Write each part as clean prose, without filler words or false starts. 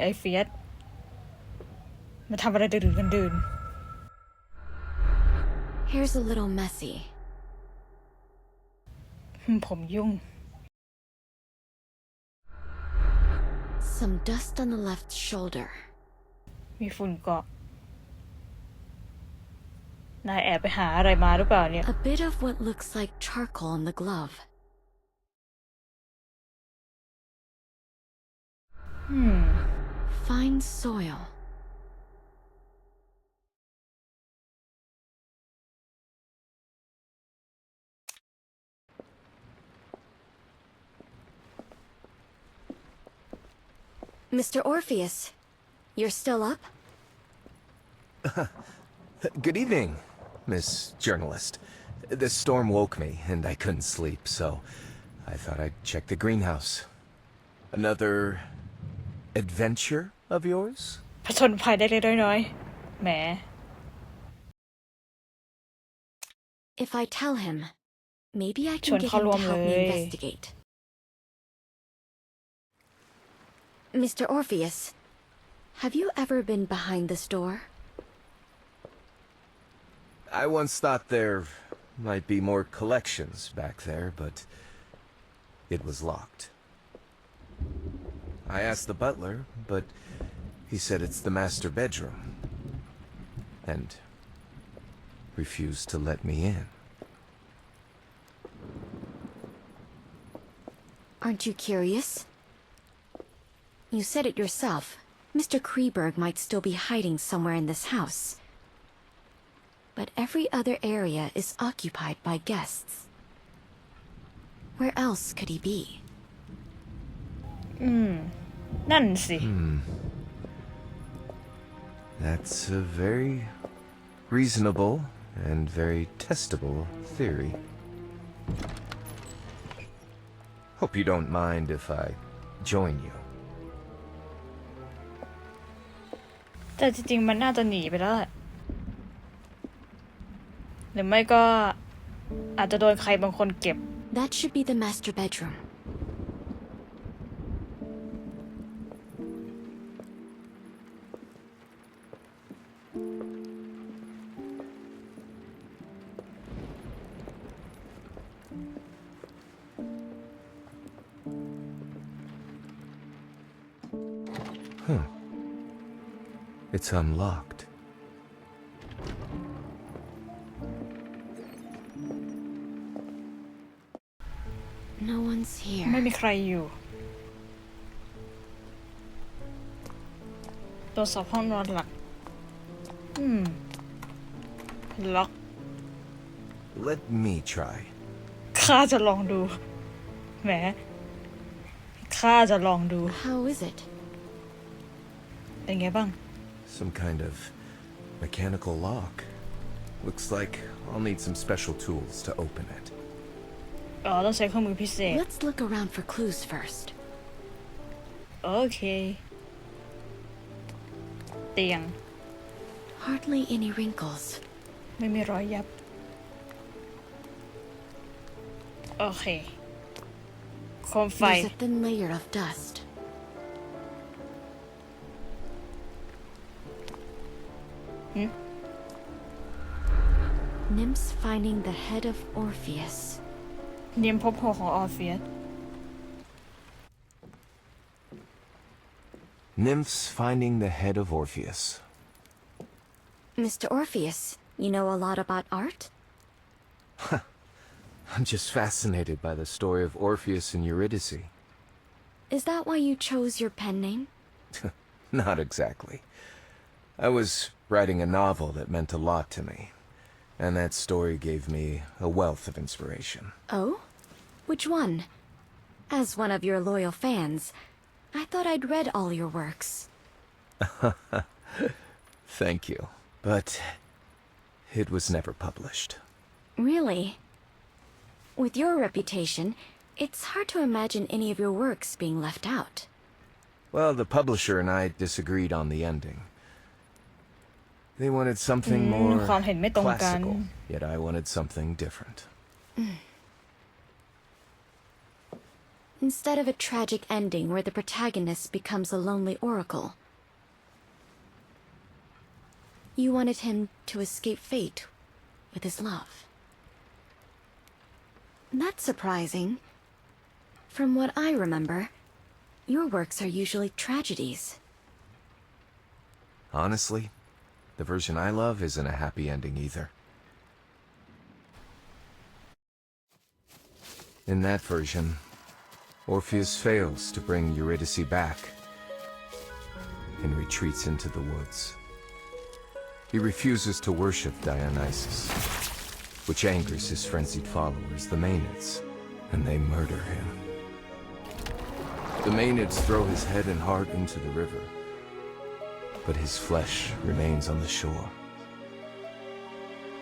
ไอเฟียสมาทำอะไรดื่นกันดื่น Here's a little messy. ผมยุ่ง Some dust on the left shoulder. มีฝุ่นเกาะนายแอบไปหาอะไรมาหรือเปล่าเนี่ย A bit of what looks like charcoal on the glove. Fine soil. Mr. Orpheus, you're still up? Good evening, Miss Journalist. The storm woke me, and I couldn't sleep, so I thought I'd check the greenhouse. Another adventure of yours? ผจญภัยได้เล็กน้อยแหม If I tell him, maybe I ชว can น get เข้า him ร่ว to มเล help me ย investigate. Mr. Orpheus, have you ever been behind this door? I once thought there might be more collections back there, but it was locked. I asked the butler, but he said it's the master bedroom, and refused to let me in. Aren't you curious? You said it yourself. Mr. Kreberg might still be hiding somewhere in this house. But every other area is occupied by guests. Where else could he be? นั่นสิ That's a very reasonable and very testable theory. Hope you don't mind if I join you. แต่จริงๆมันน่าจะหนีไปแล้วแหละหรือไม่ก็อาจจะโดนใครบางคนเก็บ That should be the master bedroom. It's unlocked. No one's here. ไม่มีใครอยู่ตรวจสอบห้องนอนหลักล็อก Let me try. ข้าจะลองดูแหมข้าจะลองดู How is it? เป็นไงบ้าง Some kind of mechanical lock. Looks like I'll need some special tools to open it. อ๋อต้องใช้เครื่องมือพิเศษ Let's look around for clues first. โอเคเตียง Hardly any wrinkles. ไม่มีรอยยับโอเคโคมไฟ There's a thin layer of dust. Nymphs finding the head of Orpheus. เนียมพบหัวของออร์เฟียส Nymphs finding the head of Orpheus. Mr. Orpheus, you know a lot about art? I'm just fascinated by the story of Orpheus and Eurydice. Is that why you chose your pen name? Not exactly. I was writing a novel that meant a lot to me, and that story gave me a wealth of inspiration. Oh? Which one? As one of your loyal fans, I thought I'd read all your works. Thank you, but it was never published. Really? With your reputation, it's hard to imagine any of your works being left out. Well, the publisher and I disagreed on the ending. They wanted something more ความเห็นไม่ตรงกัน classical, yet I wanted something different. instead of a tragic ending where the protagonist becomes a lonely oracle. You wanted him to escape fate with his love. That's surprising. From what I remember, your works are usually tragedies. Honestly, the version I love isn't a happy ending either. In that version, Orpheus fails to bring Eurydice back and retreats into the woods. He refuses to worship Dionysus, which angers his frenzied followers, the Maenads, and they murder him. The Maenads throw his head and heart into the river, but his flesh remains on the shore.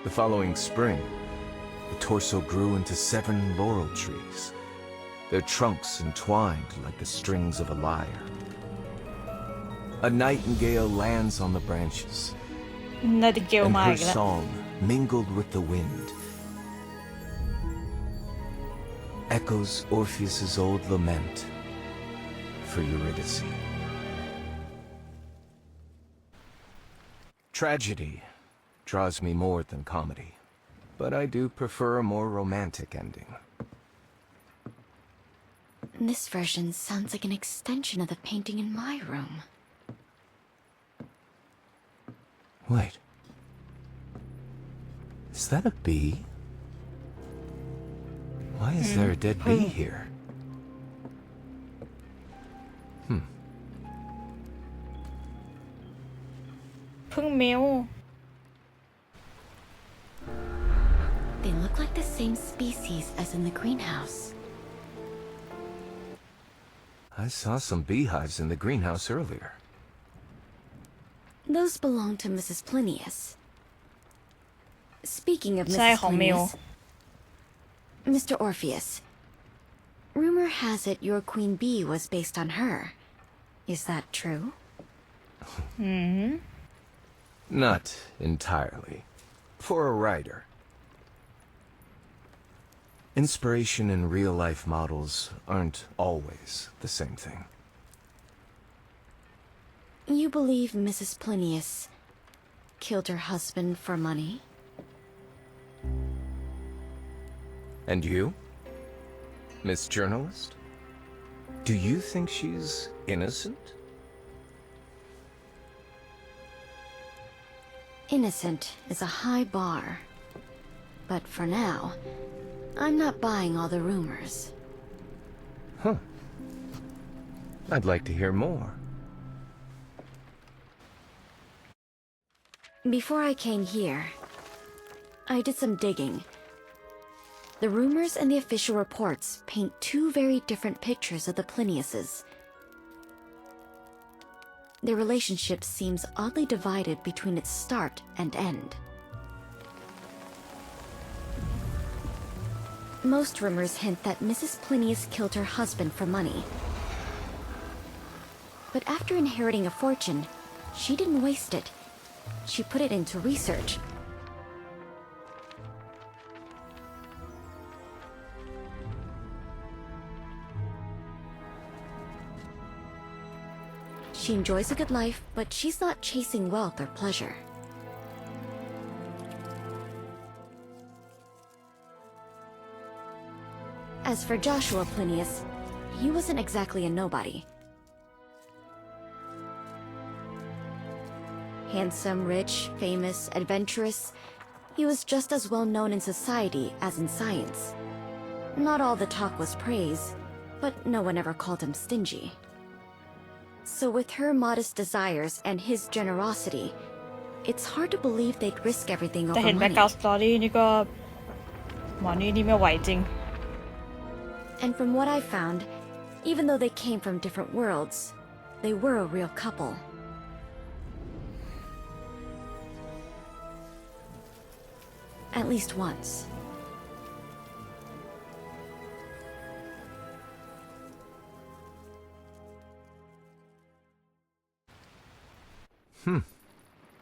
The following spring, the torso grew into 7 laurel trees, their trunks entwined like the strings of a lyre. A nightingale lands on the branches, Nightingale and มา her อีกแล้ว song, mingled with the wind, echoes Orpheus's old lament for Eurydice. Tragedy draws me more than comedy, but I do prefer a more romantic ending. This version sounds like an extension of the painting in my room. Wait. Is that a bee? Why is there a dead bee here? Hmm. พึ่งมิว They look like the same species as in the greenhouse. I saw some beehives in the greenhouse earlier. Those belong to Mrs. Plinius. Speaking of ใช่ Mrs. ของมิว Plinius, Mr. Orpheus, rumor has it your queen bee was based on her. Is that true? Not entirely. For a writer. Inspiration and real-life models aren't always the same thing. You believe Mrs. Plinius killed her husband for money? And you? Miss Journalist? Do you think she's innocent? Innocent is a high bar. But for now, I'm not buying all the rumors. Huh. I'd like to hear more. Before I came here, I did some digging. The rumors and the official reports paint 2 very different pictures of the Pliniuses. Their relationship seems oddly divided between its start and end. Most rumors hint that Mrs. Plinius killed her husband for money. But after inheriting a fortune, she didn't waste it. She put it into research. She enjoys a good life, but she's not chasing wealth or pleasure. As for Joshua Plinius, he wasn't exactly a nobody. Handsome, rich, famous, adventurous, he was just as well known in society as in science. Not all the talk was praise, but no one ever called him stingy. So with her modest desires and his generosity, it's hard to believe they'd risk everything แต่ over เห็นแบ็ค money. กราวด์สตอรี่นี่ก็หมอนี่ไม่ไหวจริง And from what I found, even though they came from different worlds, they were a real couple. At least once.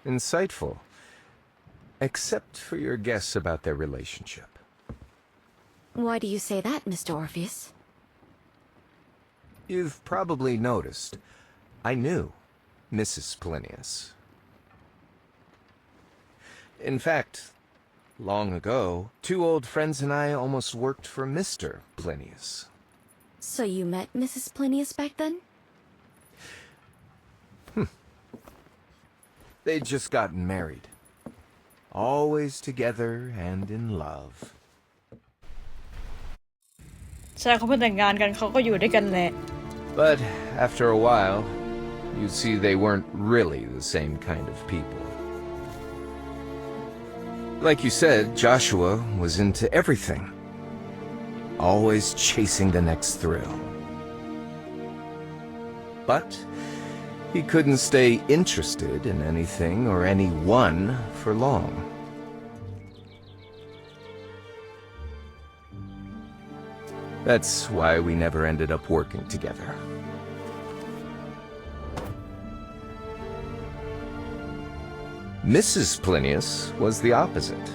Insightful. Except for your guess about their relationship. Why do you say that, Mr. Orpheus? You've probably noticed I knew Mrs. Plinius. In fact, long ago, two old friends and I almost worked for Mr. Plinius. So you met Mrs. Plinius back then? They'd just gotten married. Always together and in love. ใช่เขาเพิ่งแต่งงานกันเขาก็อยู่ด้วยกันแหละ But after a while, you'd see they weren't really the same kind of people. Like you said, Joshua was into everything. Always chasing the next thrill. But he couldn't stay interested in anything or anyone for long. That's why we never ended up working together. Mrs. Plinius was the opposite.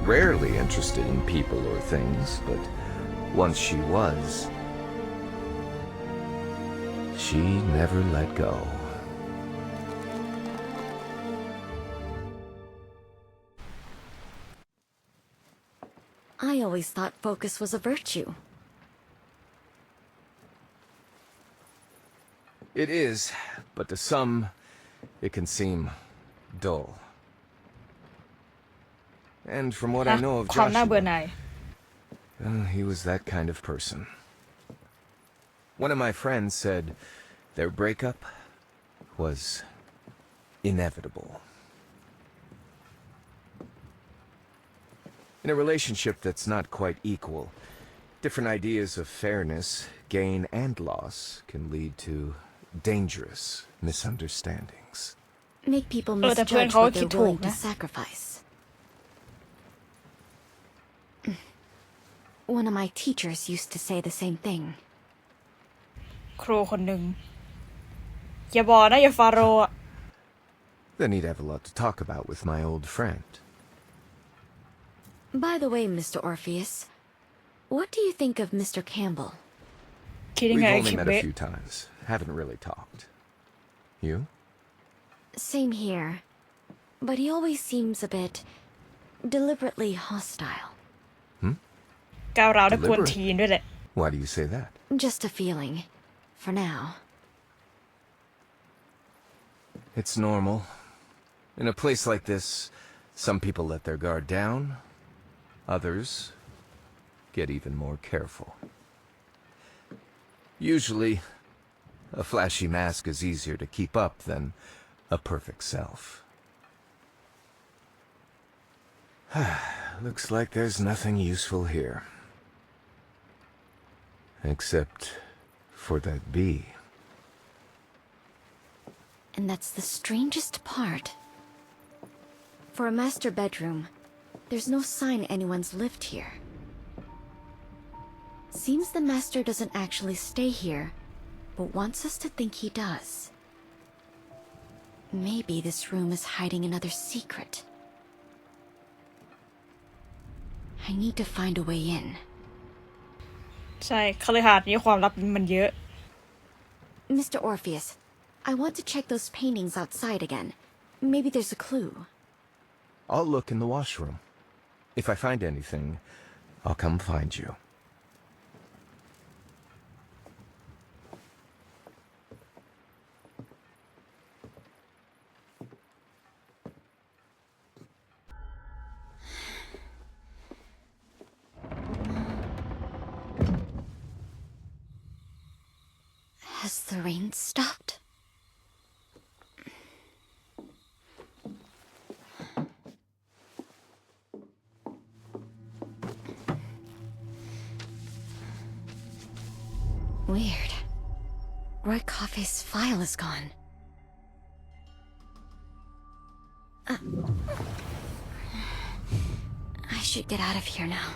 Rarely interested in people or things, but once she was, she never let go. I always thought focus was a virtue. It is, but to some, it can seem dull. And from what I know of ความน่าเบื่อ Joshua, หน่าย he was that kind of person. One of my friends said their breakup was inevitable. In a relationship that's not quite equal, different ideas of fairness, gain, and loss can lead to dangerous misunderstandings. Make people แต่เพื่อน misjudge เขาก็ what คิด they're ถูก willing to นะ sacrifice. One of my teachers used to say the same thing. ครูคนหนึ่งอย่าบอกนะอย่าฟาโรห์อะ Then he'd have a lot to talk about with my old friend. By the way, Mr. Orpheus, what do you think of Mr. Campbell? คิดยัง We've ไง only คิด met เบะ a few times. Haven't really talked. You? Same here. But he always seems a bit deliberately hostile. ก้าวร้าวและกวน Deliberate ทีนด้วยแหละ Why do you say that? Just a feeling. For now. It's normal. In a place like this, some people let their guard down. Others get even more careful. Usually, a flashy mask is easier to keep up than a perfect self. Looks like there's nothing useful here. Except for that bee. And that's the strangest part. For a master bedroom, there's no sign anyone's lived here. Seems the master doesn't actually stay here, but wants us to think he does. Maybe this room is hiding another secret. I need to find a way in. ใช่คฤหาสน์นี้ความลับมันเยอะ Mr. Orpheus, I want to check those paintings outside again. Maybe there's a clue. I'll look in the washroom. If I find anything, I'll come find you. Has the rain stopped? Weird. Roy Coffey's file is gone. I should get out of here now.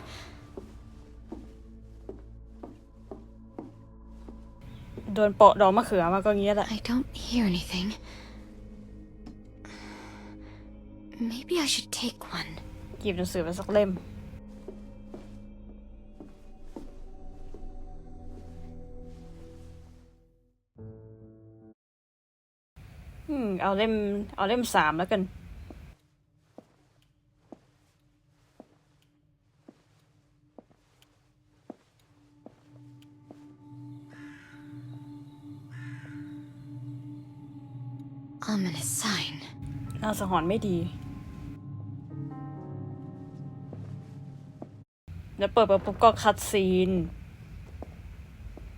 โดนเปาะดอกมะเขือมาก็งี้แหละ I don't hear anything. Maybe I should take one. หยิบหนังสือมาสักเล่ม เอาเล่ม3แล้วกัน Ominous sign. น่าสังหรณ์ไม่ดี แล้วเปิดมาปุ๊บก็คัดซีน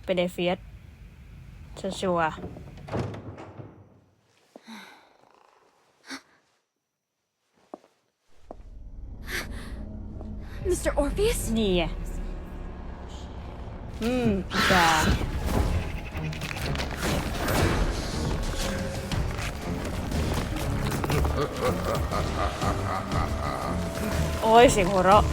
เป็นไอเฟียสชัวร์ Mr. Orpheus? ๆนี่ไงจ้าโอ้ยเสียงหัวเราะ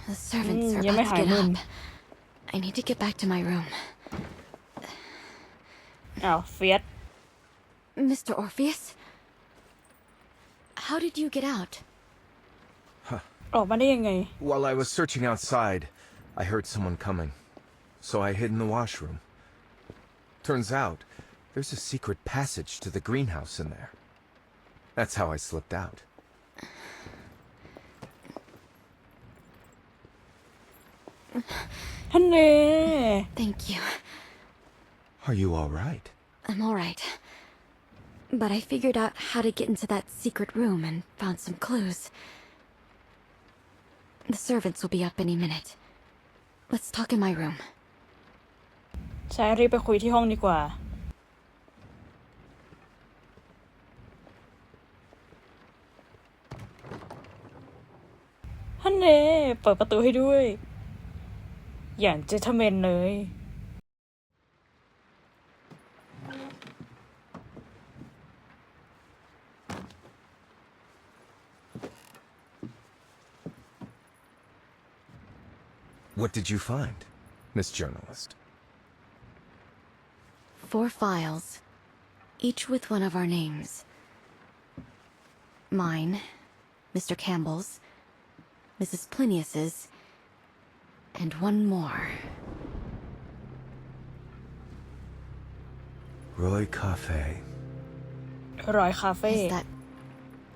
The servants are ยัง about ไม่ to หาย get มึน up. I need to get back to my room. อ้าวเฟียส Mr. Orpheus? How did you get out? ออกมาได้ยังไง While I was searching outside, I heard someone coming, so I hid in the washroom. Turns out, there's a secret passage to the greenhouse in there. That's how I slipped out. Thank you. Are you all right? I'm all right. But I figured out how to get into that secret room and found some clues. The servants will be up any minute. Let's talk in my room. ใช่รีบไปคุยที่ห้องดีกว่าฮันเน่เปิดประตูให้ด้วย อย่างเจนทเมนเลย What did you find, Miss Journalist? 4 files, each with one of our names. Mine, Mr. Campbell's, Mrs. Plinius's, and one more. Roy Cafe. รอยคาเฟ่ Is that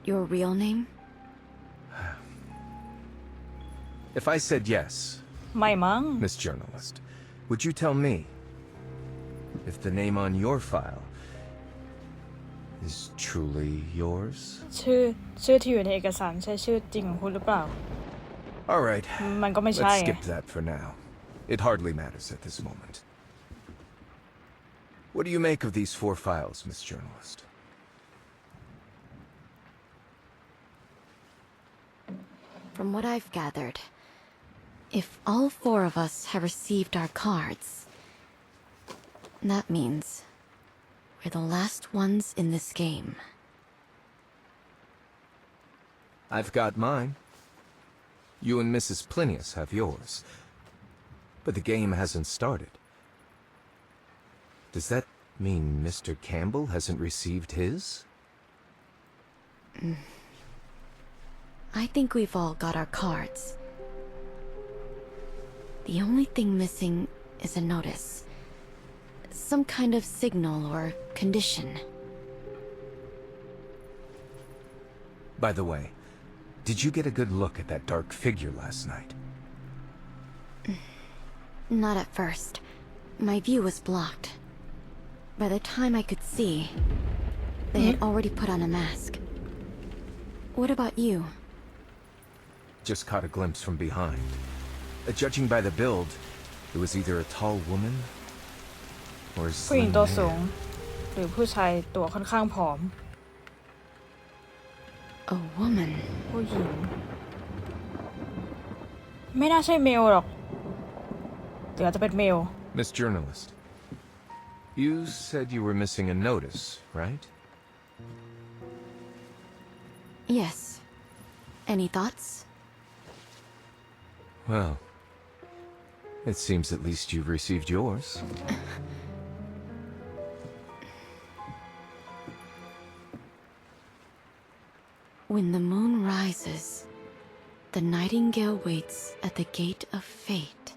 your real name? If I said yes, ไม่มั้ง Miss Journalist, would you tell me if the name on your file is truly yours? ชื่อที่อยู่ในเอกสารใช่ชื่อจริงของคุณหรือเปล่า All right, มันก็ไม่ใช่ let's skip that for now. It hardly matters at this moment. What do you make of these 4 files, Miss Journalist? From what I've gathered, if all 4 of us have received our cards, that means we're the last ones in this game. I've got mine. You and Mrs. Plinius have yours. But the game hasn't started. Does that mean Mr. Campbell hasn't received his? I think we've all got our cards. The only thing missing is a notice. Some kind of signal or condition. By the way, did you get a good look at that dark figure last night? Not at first. My view was blocked. By the time I could see, they had already put on a mask. What about you? Just caught a glimpse from behind. Judging by the build, it was either a tall woman or a ผู้หญิง slim ตัวสูง man. หรือผู้ชายตัวค่อนข้างผอม A woman. ผู้หญิง ไม่น่าใช่เมลหรอกหรืออาจจะเป็นเมล Miss Journalist, you said you were missing a notice, right? Yes. Any thoughts? Well, it seems at least you've received yours. When the moon rises, the nightingale waits at the gate of fate.